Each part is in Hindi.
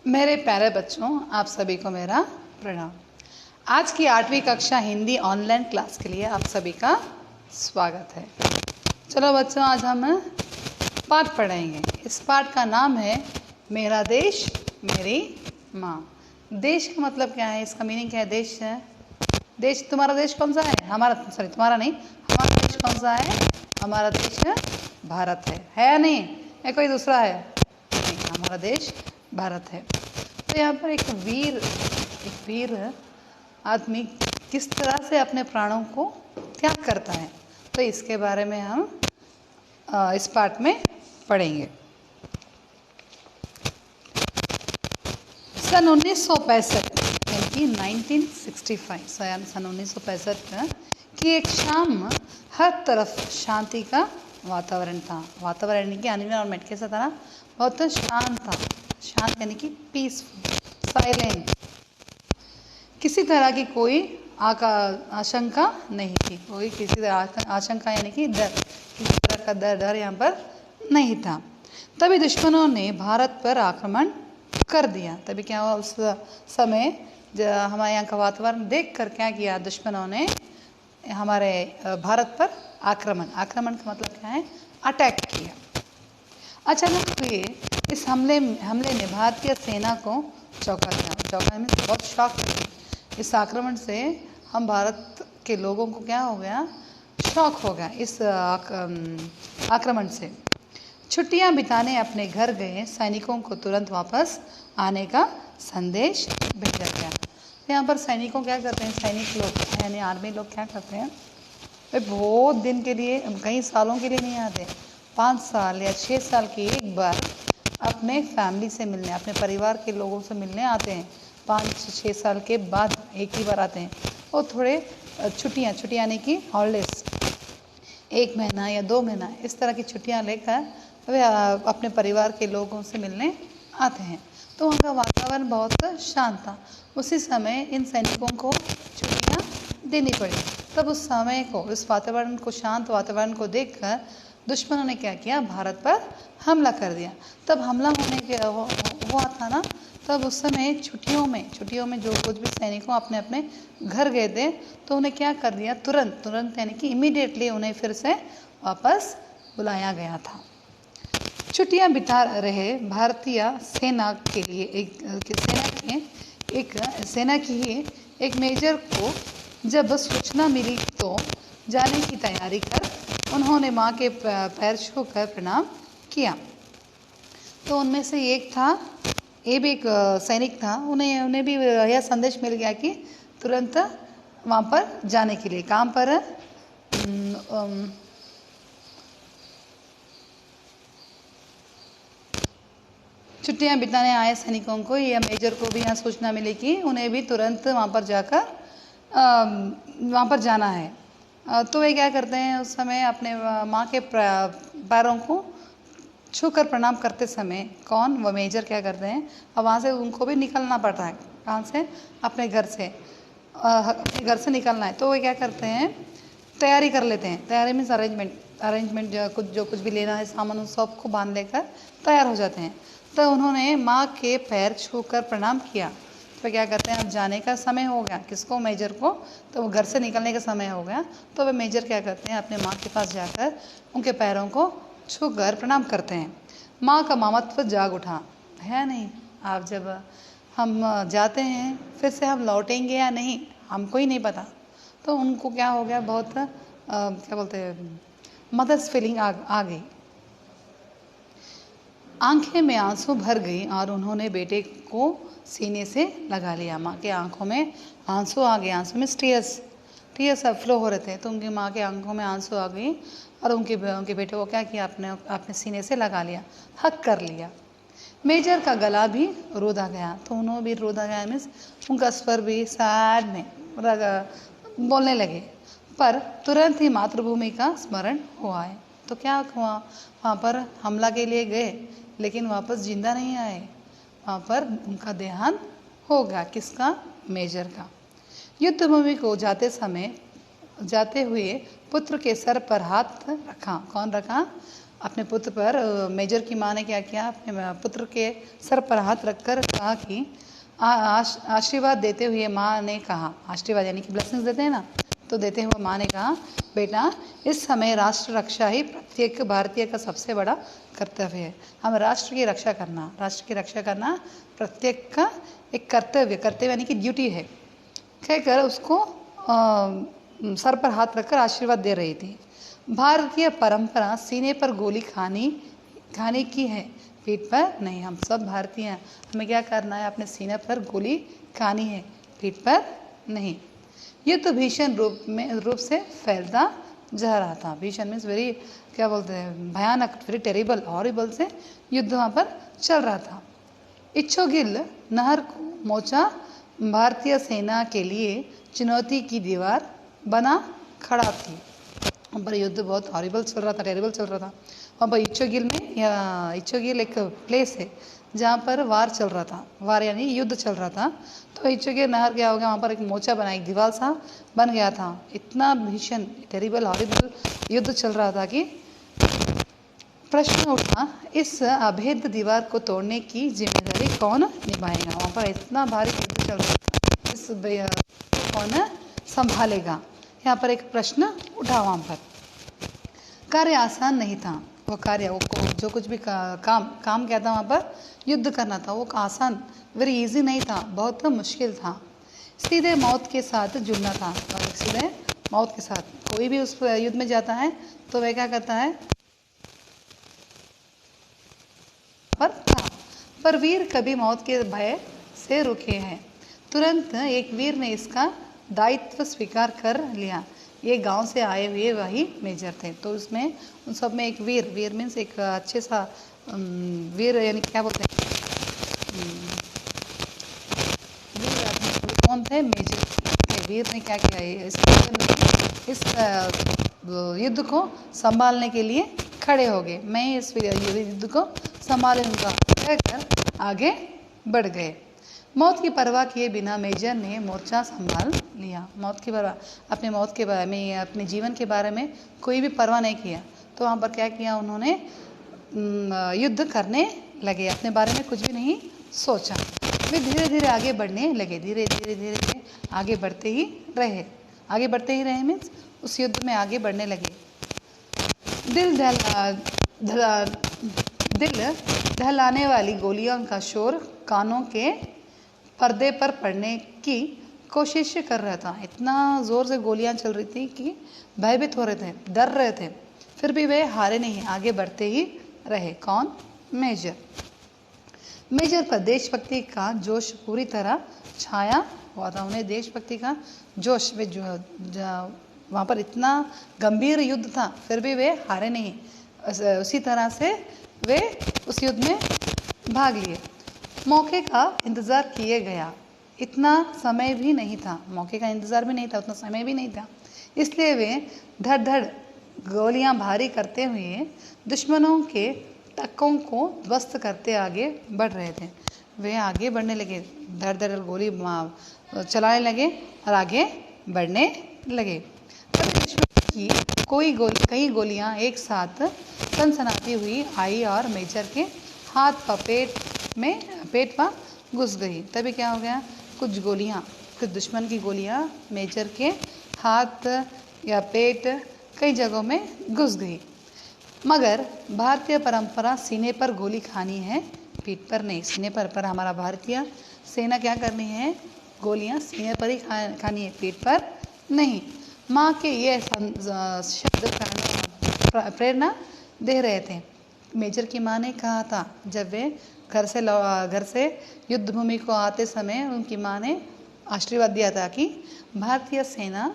मेरे प्यारे बच्चों, आप सभी को मेरा प्रणाम। आज की 8वीं कक्षा हिंदी ऑनलाइन क्लास के लिए आप सभी का स्वागत है। चलो बच्चों, आज हम पाठ पढ़ेंगे। इस पाठ का नाम है मेरा देश मेरी माँ। देश का मतलब क्या है, इसका मीनिंग क्या है? देश है, देश, तुम्हारा देश कौन सा है? तुम्हारा नहीं, हमारा देश कौन सा है? हमारा देश है भारत है या नहीं? या कोई दूसरा है? नहीं, हमारा देश भारत है। तो यहाँ पर एक वीर आदमी किस तरह से अपने प्राणों को त्याग करता है, तो इसके बारे में हम इस पाठ में पढ़ेंगे। सन 1965 यानी कि 1965 सन 1965 की एक शाम हर तरफ शांति का वातावरण था। वातावरण की एनवायरनमेंट कैसा था? बहुत शांत था। शांत यानी कि पीसफुल, साइलेंट। किसी तरह की कोई आशंका नहीं थी। कोई किसी तरह आशंका यानी कि डर, किसी तरह का डर यहाँ पर नहीं था। तभी दुश्मनों ने भारत पर आक्रमण कर दिया। तभी क्या हुआ? उस समय हमारे यहाँ का वातावरण देखकर क्या किया? दुश्मनों ने हमारे भारत पर आक्रमण का मतलब क्या है? अटैक किया। अचानक हुए इस हमले ने भारतीय सेना को चौंका दिया। बहुत शॉक लगी। इस आक्रमण से हम भारत के लोगों को क्या हो गया? शॉक हो गया इस आक्रमण से। छुट्टियां बिताने अपने घर गए सैनिकों को तुरंत वापस आने का संदेश भेजा गया। यहाँ पर सैनिकों क्या करते हैं? सैनिक लोग यानी आर्मी लोग क्या करते हैं? वे बहुत दिन के लिए, कई सालों के लिए नहीं आते। 5 साल या 6 साल की एक बार अपने फैमिली से मिलने, अपने परिवार के लोगों से मिलने आते हैं। 5-6 साल के बाद एक ही बार आते हैं। और थोड़े छुट्टियाँ यानी कि हॉलीडेज, 1 महीना या 2 महीना इस तरह की छुट्टियाँ लेकर वे अपने परिवार के लोगों से मिलने आते हैं। तो वहाँ का वातावरण बहुत शांत था। उसी समय इन सैनिकों को छुट्टियाँ देनी पड़ी। तब उस समय को, उस वातावरण को, शांत वातावरण को देखकर दुश्मनों ने क्या किया? भारत पर हमला कर दिया। तब हमला होने के हुआ था ना, तब उस समय छुट्टियों में जो कुछ भी सैनिकों अपने अपने घर गए थे, तो उन्हें क्या कर दिया? तुरंत यानी कि इमीडिएटली उन्हें फिर से वापस बुलाया गया था। छुट्टियां बिता रहे भारतीय सेना के लिए सेना की ही एक मेजर को जब सूचना मिली तो जाने की तैयारी कर उन्होंने माँ के पैर छूकर प्रणाम किया। तो उनमें से एक था, ये भी एक सैनिक था, उन्हें भी यह संदेश मिल गया कि तुरंत वहाँ पर जाने के लिए, काम पर छुट्टियां बिताने आए सैनिकों को, या मेजर को भी यहाँ सूचना मिली कि उन्हें भी तुरंत वहाँ पर जाकर वहाँ पर जाना है। तो वे क्या करते हैं? उस समय अपने माँ के पैरों को छूकर प्रणाम करते समय, कौन? वो मेजर क्या करते हैं? अब वहाँ से उनको भी निकलना पड़ता है। कहाँ से? अपने घर से निकलना है। तो वे क्या करते हैं? तैयारी कर लेते हैं। तैयारी मीन्स अरेंजमेंट जो कुछ भी लेना है सामान, उन सबको बांध लेकर तैयार हो जाते हैं। तो उन्होंने माँ के पैर छूकर प्रणाम किया। तो क्या करते हैं? अब जाने का समय हो गया। किसको? मेजर को। तो वो घर से निकलने का समय हो गया। तो वे मेजर क्या करते हैं? अपने माँ के पास जाकर उनके पैरों को छूकर प्रणाम करते हैं। माँ का ममत्व जाग उठा है नहीं? आप जब हम जाते हैं, फिर से हम लौटेंगे या नहीं, हमको ही नहीं पता। तो उनको क्या हो गया? बहुत क्या बोलते हैं, मदर्स फीलिंग आ गई। आंखें में आंसू भर गई और उन्होंने बेटे को सीने से लगा लिया। माँ के आंखों में आंसू आ गए। आंसू में टीयर्स फ्लो हो रहे थे। तो उनकी माँ के आंखों में आंसू आ गई और उनके बेटे को क्या किया? अपने सीने से लगा लिया, हक कर लिया। मेजर का गला भी रोदा गया। तो उन्होंने भी रोदा गया मीन्स उनका स्वर भी सैड में बोलने लगे। पर तुरंत ही मातृभूमि का स्मरण हुआ है। तो क्या हुआ? वहाँ पर हमला के लिए गए, लेकिन वापस जिंदा नहीं आए। वहाँ पर उनका देहांत हो गया। किसका? मेजर का। युद्ध भूमि को जाते हुए पुत्र के सर पर हाथ रखा। कौन रखा? अपने पुत्र पर मेजर की माँ ने क्या किया, अपने पुत्र के सर पर हाथ रखकर कहा कि आशीर्वाद देते हुए माँ ने कहा, आशीर्वाद यानी कि ब्लेसिंग्स देते हैं ना, तो देते हुए माँ ने कहा, बेटा इस समय राष्ट्र रक्षा ही प्रत्येक भारतीय का सबसे बड़ा कर्तव्य है। हम राष्ट्र की रक्षा करना प्रत्येक का एक कर्तव्य यानी कि ड्यूटी है कहकर उसको सर पर हाथ रखकर आशीर्वाद दे रही थी। भारतीय परंपरा सीने पर गोली खाने की है, पीठ पर नहीं। हम सब भारतीय हैं, हमें क्या करना है, अपने सीने पर गोली खानी है, पीठ पर नहीं। ये तो भीषण रूप से फैलता जा रहा था। भीषण मीन्स वेरी, क्या बोलते हैं, भयानक, वेरी टेरिबल, हॉरिबल से युद्ध वहाँ पर चल रहा था। इच्छोगिल नहर को मोचा भारतीय सेना के लिए चुनौती की दीवार बना खड़ा थी। वहाँ पर युद्ध बहुत हॉरिबल चल रहा था, टेरिबल चल रहा था। वहाँ पर इच्छोगिल एक प्लेस है जहाँ पर वार चल रहा था, वार यानी युद्ध चल रहा था। तो इच्छोगिल नहर क्या हो गया, वहाँ पर एक मोचा बना, एक दीवार सा बन गया था। इतना भीषण, टेरिबल, हॉरिबल युद्ध चल रहा था कि प्रश्न उठा, इस अभेद दीवार को तोड़ने की जिम्मेदारी कौन निभाएगा। वहाँ पर इतना भारी युद्ध चल रहा था, इस कौन संभालेगा, यहाँ पर एक प्रश्न उठा। वहाँ पर कार्य आसान नहीं था। वो कार्य, वो जो कुछ भी काम क्या था, वहाँ पर युद्ध करना था, वो आसान, वेरी इजी नहीं था, बहुत मुश्किल था। सीधे मौत के साथ जुड़ना था, और सीधे मौत के साथ कोई भी उस युद्ध में जाता है तो वह क्या करता है, पर वीर कभी मौत के भय से रुके हैं। तुरंत एक वीर ने इसका दायित्व स्वीकार कर लिया। ये गांव से आए हुए वही मेजर थे। तो उसमें उन सब में एक वीर मीन्स एक अच्छे सा वीर, यानी क्या बोलते हैं, वीर कौन थे, मेजर। वीर ने क्या किया, इस युद्ध को संभालने के लिए खड़े हो गए। मैं इस युद्ध को संभालूंगा कहकर आगे बढ़ गए। मौत की परवाह किए बिना मेजर ने मोर्चा संभाल लिया। मौत की परवाह, अपने मौत के बारे में, अपने जीवन के बारे में कोई भी परवाह नहीं किया। तो वहाँ पर क्या किया उन्होंने, युद्ध करने लगे, अपने बारे में कुछ भी नहीं सोचा। वे धीरे धीरे आगे बढ़ने लगे, धीरे धीरे आगे बढ़ते ही रहे मीन्स उस युद्ध में आगे बढ़ने लगे। दिल दहलाने वाली गोलियों का शोर कानों के पर्दे पर पड़ने की कोशिश कर रहा था। इतना ज़ोर से गोलियां चल रही थी कि भयभीत हो रहे थे, डर रहे थे, फिर भी वे हारे नहीं, आगे बढ़ते ही रहे। कौन, मेजर पर देशभक्ति का जोश पूरी तरह छाया हुआ था। उन्हें देशभक्ति का जोश, वे जो वहाँ पर इतना गंभीर युद्ध था, फिर भी वे हारे नहीं, उसी तरह से वे उस युद्ध में भाग लिए। मौके का इंतज़ार किए गया, इतना समय भी नहीं था, मौके का इंतज़ार भी नहीं था, उतना समय भी नहीं था, इसलिए वे धड़ धड़ गोलियां भारी करते हुए दुश्मनों के टक्कों को ध्वस्त करते आगे बढ़ रहे थे। वे आगे बढ़ने लगे, धड़ धड़ गोली चलाने लगे और आगे बढ़ने लगे। दुश्मन की कई गोलियां एक साथ सनसनाती हुई आई और मेजर के हाथ व पेट में घुस गई। तभी क्या हो गया, कुछ दुश्मन की गोलियां मेजर के हाथ या पेट कई जगहों में घुस गई। मगर भारतीय परंपरा सीने पर गोली खानी है, पीठ पर नहीं। सीने पर हमारा भारतीय सेना क्या करनी है, गोलियां सीने पर ही खानी है, पीठ पर नहीं। माँ के ये शब्द प्रेरणा दे रहे थे। मेजर की माँ ने कहा था, जब वे घर से युद्ध भूमि को आते समय उनकी माँ ने आशीर्वाद दिया था कि भारतीय सेना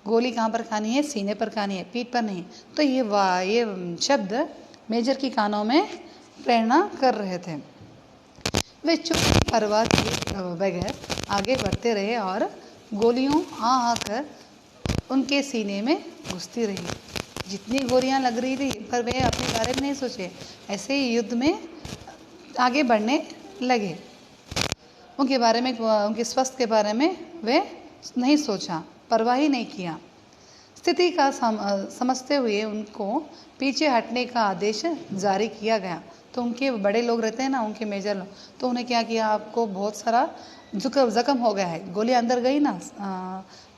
गोली कहाँ पर खानी है, सीने पर खानी है, पीठ पर नहीं। तो ये शब्द मेजर की कानों में प्रेरणा कर रहे थे। वे चुप परवाह किए बगैर आगे बढ़ते रहे और गोलियों आकर उनके सीने में घुसती रही। जितनी गोलियां लग रही थी, पर वे अपने बारे में नहीं सोचे, ऐसे ही युद्ध में आगे बढ़ने लगे। उनके बारे में, उनके स्वास्थ्य के बारे में वे नहीं सोचा, परवाह ही नहीं किया। स्थिति का समझते हुए उनको पीछे हटने का आदेश जारी किया गया। तो उनके बड़े लोग रहते हैं ना, उनके मेजर लोग, तो उन्हें क्या किया, आपको बहुत सारा जख्म हो गया है, गोली अंदर गई ना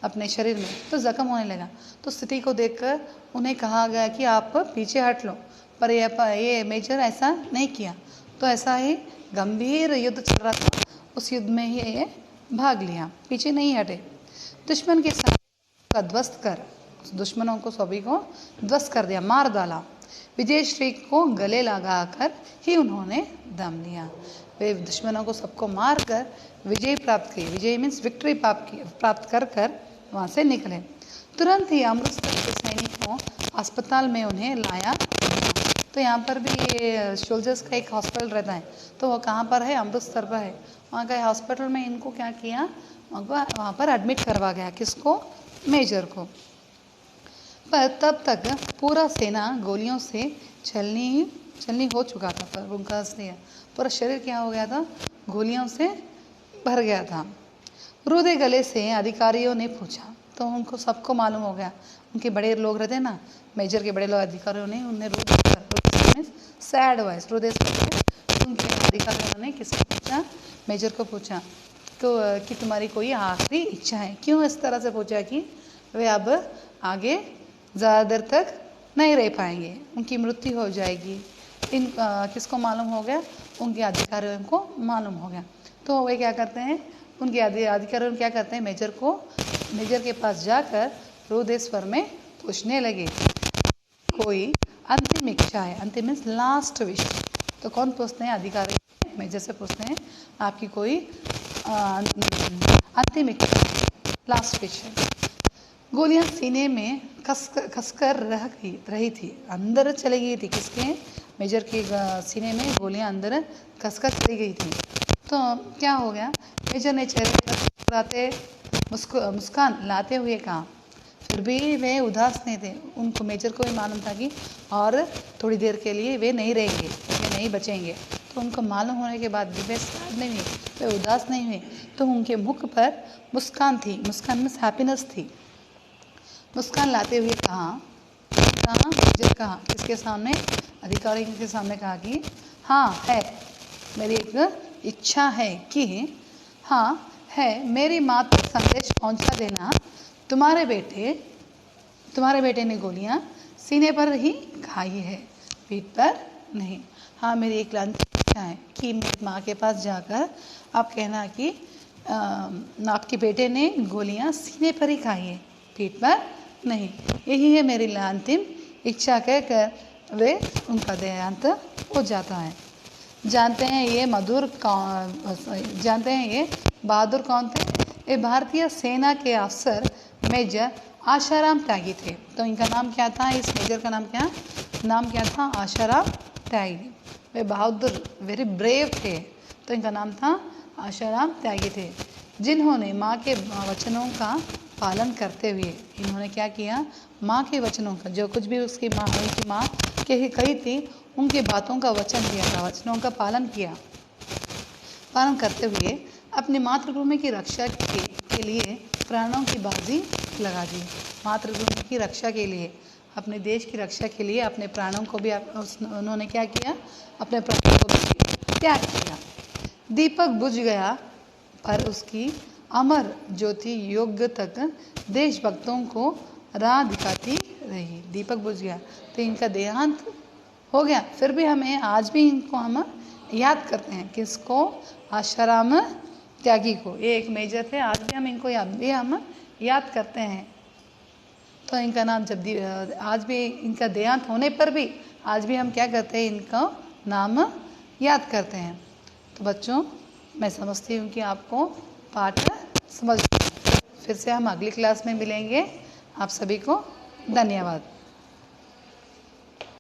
अपने शरीर में, तो जख्म होने लगा। तो स्थिति को देखकर उन्हें कहा गया कि आप पीछे हट लो, पर ये मेजर ऐसा नहीं किया। तो ऐसा ही गंभीर युद्ध चल रहा था, उस युद्ध में ही ये भाग लिया, पीछे नहीं हटे। दुश्मन के साथ का ध्वस्त कर, दुश्मनों को सभी को ध्वस्त कर दिया, मार डाला। विजयश्री को गले लगाकर ही उन्होंने दम लिया। वे दुश्मनों को सबको मार कर विजय प्राप्त की, विजय मीन्स विक्ट्री प्राप्त कर कर वहाँ से निकले। तुरंत ही अमृतसर के सैनिकों अस्पताल में उन्हें लाया। तो यहाँ पर भी ये सोल्जर्स का एक हॉस्पिटल रहता है, तो वो कहाँ पर है, अमृतसर पर है। वहाँ का हॉस्पिटल में इनको क्या किया, वहाँ पर एडमिट करवा गया, किसको, मेजर को। पर तब तक पूरा सेना गोलियों से छलनी हो चुका था, पर उनका पूरा शरीर क्या हो गया था, गोलियों से भर गया था। रुदे गले से अधिकारियों ने पूछा, तो उनको सबको मालूम हो गया, उनके बड़े लोग रहते हैं ना, मेजर के बड़े लोग, अधिकारियों ने उन्हें सैड वॉइस, रुदे उनके अधिकारियों ने किसको पूछा, मेजर को पूछा तो कि तुम्हारी कोई आखिरी इच्छा है। क्यों इस तरह से पूछा कि वे अब आगे ज़्यादा देर तक नहीं रह पाएंगे, उनकी मृत्यु हो जाएगी। किसको मालूम हो गया, उनके अधिकारियों को मालूम हो गया। तो वे क्या करते हैं, उनके अधिकारियों क्या करते हैं, मेजर के पास जाकर रुदे स्वर में पूछने लगे, कोई अंतिम इच्छा है, अंतिम मीन्स लास्ट विश। तो कौन पूछते हैं, अधिकारी मेजर से पूछते हैं, आपकी कोई अंतिम इच्छा, लास्ट विश है। गोलियां सीने में कसकर रही थी, अंदर चली गई थी, किसके, मेजर के सीने में गोलियां अंदर कसकर चली गई थी। तो क्या हो गया, मेजर ने चेहरे पर मुस्कान लाते हुए कहा, फिर भी वे उदास नहीं थे। उनको, मेजर को भी मालूम था कि और थोड़ी देर के लिए वे नहीं रहेंगे, वे नहीं बचेंगे। तो उनको मालूम होने के बाद भी वे सैड नहीं हुए, वे उदास नहीं हुए। तो उनके मुख पर मुस्कान थी, मुस्कान में हैप्पीनेस थी। मुस्कान लाते हुए मेजर कहा, किसके सामने, अधिकारी के सामने कहा कि हाँ है, मेरी एक इच्छा है कि हाँ है, मेरी माँ तक संदेश पहुँचा देना, तुम्हारे बेटे ने गोलियां सीने पर ही खाई है, पीठ पर नहीं। हाँ, मेरी एक इच्छा है कि मेरी माँ के पास जाकर आप कहना कि आपके बेटे ने गोलियां सीने पर ही खाई है, पीठ पर नहीं। यही है मेरी अंतिम इच्छा, कहकर वे उनका देहांत हो जाता है। जानते हैं ये बहादुर कौन थे, ये भारतीय सेना के अफसर मेजर आशाराम त्यागी थे। तो इनका नाम क्या था, इस मेजर का नाम क्या था, आशाराम त्यागी। वे बहादुर, वेरी ब्रेव थे, तो इनका नाम था आशाराम त्यागी थे, जिन्होंने माँ के वचनों का पालन करते हुए, इन्होंने क्या किया, माँ के वचनों का, जो कुछ भी उनकी माँ कही थी, उनकी बातों का वचन दिया था, वचनों का पालन करते हुए अपनी मातृभूमि की रक्षा के लिए प्राणों की बाजी लगा दी। मातृभूमि की रक्षा के लिए, अपने देश की रक्षा के लिए अपने प्राणों को भी उन्होंने क्या किया, अपने प्राणों को भी त्याग किया। दीपक बुझ गया पर उसकी अमर ज्योति युग तक देशभक्तों को राह दिखाती रही। दीपक बुझ गया, तो इनका देहांत हो गया, फिर भी हमें आज भी इनको हम याद करते हैं, किसको, आशाराम त्यागी को। ये एक मेजर थे, आज भी हम इनको याद करते हैं। तो इनका नाम आज भी इनका देहांत होने पर भी आज भी हम क्या करते हैं, इनका नाम याद करते हैं। तो बच्चों, मैं समझती हूँ कि आपको पाठ समझ, फिर से हम अगली क्लास में मिलेंगे। आप सभी को धन्यवाद।